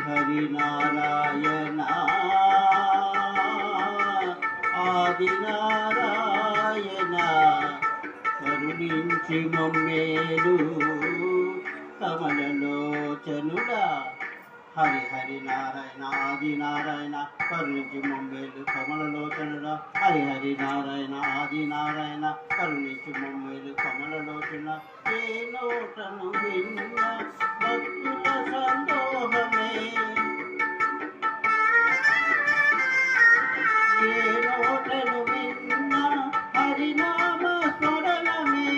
హరి నారాయణ ఆది నారాయణ కరుణించి మమ్మేలు కమలలోచనుడా హరి హరి నారాయణ ఆది నారాయణ కరుణించి మమ్మేలు కమలలోచనుడా హరి హరి నారాయణ ఆది నారాయణ కరుణించి మమ్మేలు కమలలోచన ఏ నోటను విన్న భక్తుల సందోహమే ఏ నోటను విన్న హరినామ స్మరణమే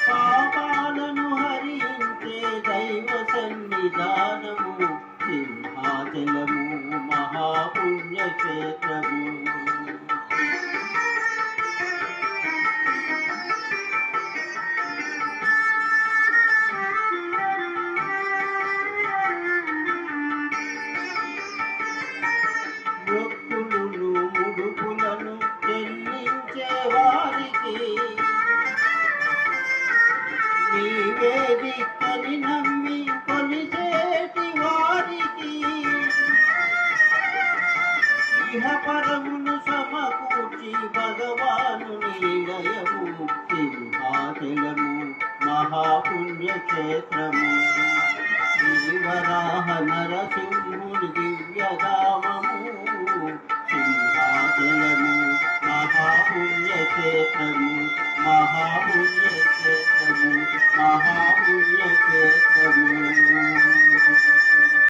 పాపాలను హరించే దైవ సన్నిధానము సింహాచలము మహాపుణ్యక్షేత్రము మొక్కులను ముడుపులను చెల్లించే వారికి నీవే దిక్కని నమ్మి కొలిసేటి వారికి ఇహపరమును సమకూర్చి భగవాను నిలయము సింహాచలము మహాపుణ్యక్షేత్రము శ్రీవరాహ నరసింహుని దివ్యధామము సింహాచలము మహాపుణ్యక్షేత్రము మహాపుణ్యక్షేత్రము మహాపుణ్యక్షేత్రము